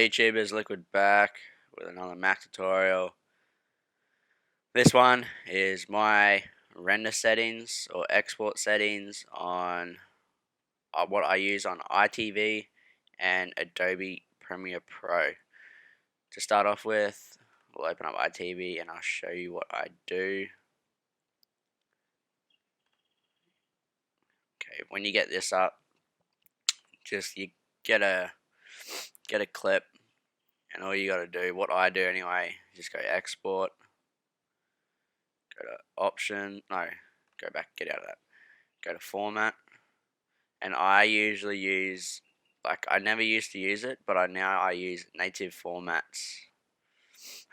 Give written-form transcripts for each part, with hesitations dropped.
Hello YouTubers, Liquid back with another Mac tutorial. This one is my render settings or export settings on what I use on EyeTV and Adobe Premiere Pro. To start off with, we'll open up EyeTV and I'll show you what I do. Okay, when you get this up, just you get a clip, and all you gotta do, what I do anyway, just go export, go to option, no, go back, get out of that, go to format, and I usually use, I never used to use it, but I use native formats,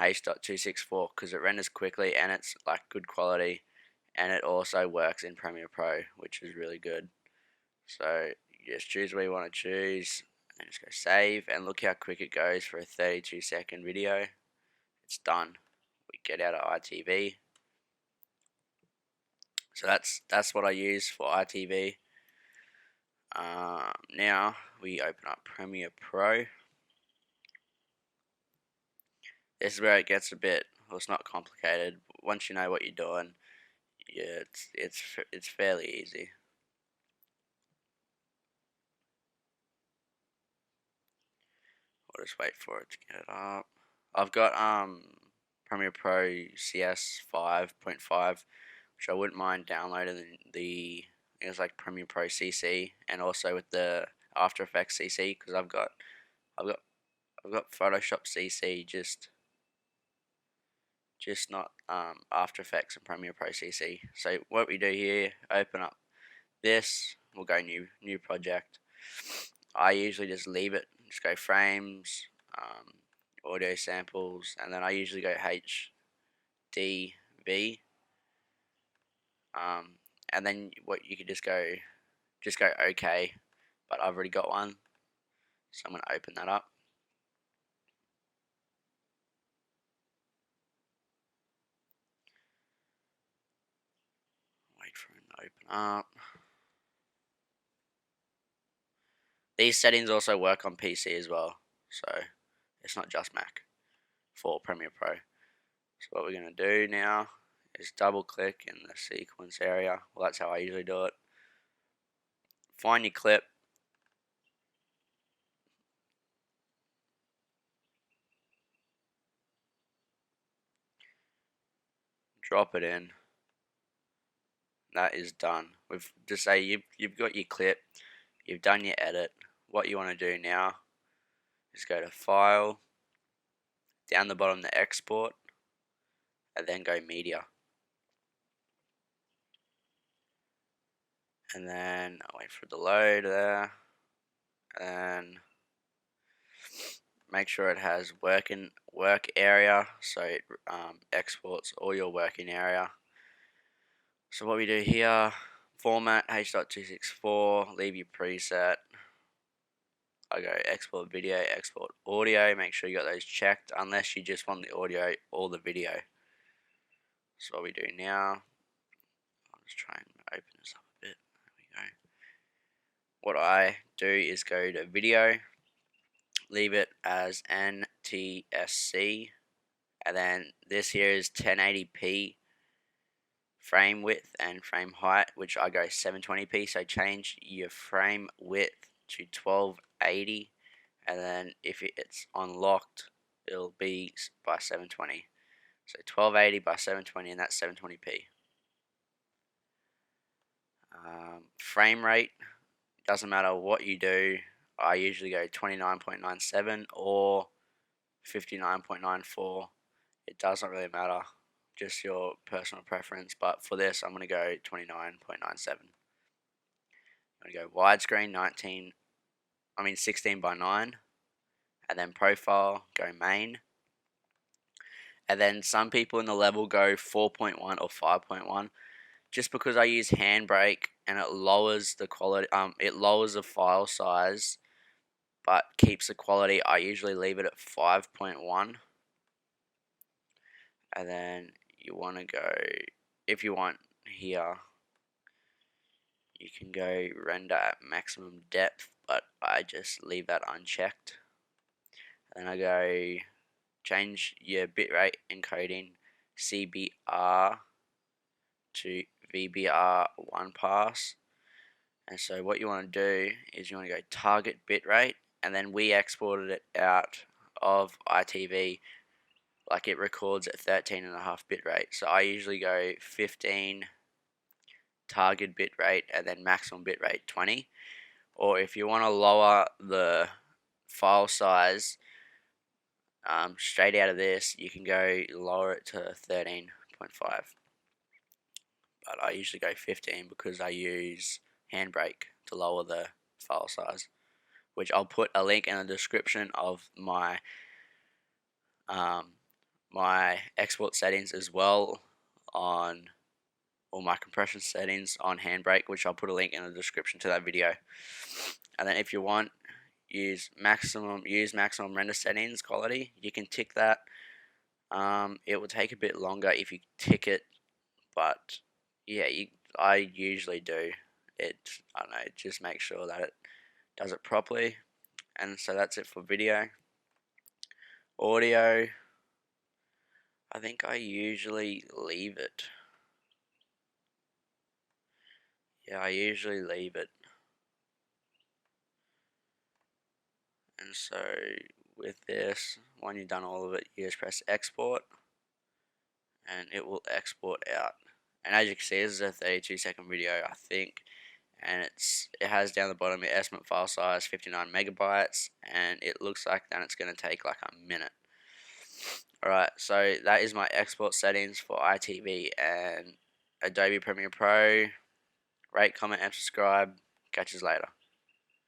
H.264, because it renders quickly and it's good quality, and it also works in Premiere Pro, which is really good. So you just choose what you want to choose, and just go save, and look how quick it goes for a 32-second video. It's done. We get out of EyeTV. So that's what I use for EyeTV. Now we open up Premiere Pro. This is where it gets a bit, well, it's not complicated. Once you know what you're doing, yeah, it's fairly easy. We'll just wait for it to get it up. I've got Premiere Pro CS 5.5, which I wouldn't mind downloading it's like Premiere Pro CC, and also with the After Effects CC, because I've got Photoshop CC, just not After Effects and Premiere Pro CC. So what we do here, open up this, we'll go new project. I usually just leave it, just go frames, audio samples, and then I usually go HDV, and then what you could just go OK, but I've already got one, so I'm going to open that up. Wait for it to open up. These settings also work on PC as well, so it's not just Mac for Premiere Pro. So what we're going to do now is double click in the sequence area. Well, that's how I usually do it. Find your clip. Drop it in. That is done. We've just say you've got your clip, you've done your edit. What you want to do now is go to File, down the bottom to Export, and then go Media. And then I'll wait for it to load there, and make sure it has work area, so it exports all your working area. So what we do here, format H.264, leave your preset. I go export video, export audio, make sure you got those checked, unless you just want the audio or the video. So what we do now, I'll just try and open this up a bit, there we go. What I do is go to video, leave it as NTSC, and then this here is 1080p frame width and frame height, which I go 720p, so change your frame width to 1280, and then if it's unlocked, it'll be by 720. So 1280 by 720, and that's 720p. Frame rate, doesn't matter what you do. I usually go 29.97 or 59.94. It doesn't really matter, just your personal preference, but for this I'm going to go 29.97. I'm going to go widescreen 16 by 9, and then profile, go main, and then some people in the level go 4.1 or 5.1, just because I use HandBrake and it lowers the quality, it lowers the file size but keeps the quality. I usually leave it at 5.1, and then you want to go, if you want here, you can go render at maximum depth, but I just leave that unchecked. and I go change your bitrate encoding CBR to VBR 1 pass. And so what you want to do is you want to go target bitrate, and then we exported it out of EyeTV, like it records at 13.5 bitrate. So I usually go 15 target bitrate and then maximum bitrate 20. Or if you want to lower the file size straight out of this, you can go lower it to 13.5. But I usually go 15 because I use HandBrake to lower the file size, which I'll put a link in the description of my export settings as well, on all my compression settings on HandBrake, which I'll put a link in the description to that video. And then if you want, use maximum render settings quality. You can tick that. It will take a bit longer if you tick it, but yeah, I usually do it. I don't know, just make sure that it does it properly. And so that's it for video. Audio, I think I usually leave it. Yeah, I usually leave it. And so with this, when you've done all of it, you just press export, and it will export out. And as you can see, this is a 32-second video, I think, and it has down the bottom your estimate file size 59 megabytes, and it looks like then it's going to take like a minute. Alright, so that is my export settings for EyeTV and Adobe Premiere Pro. Rate, comment, and subscribe. Catch you later.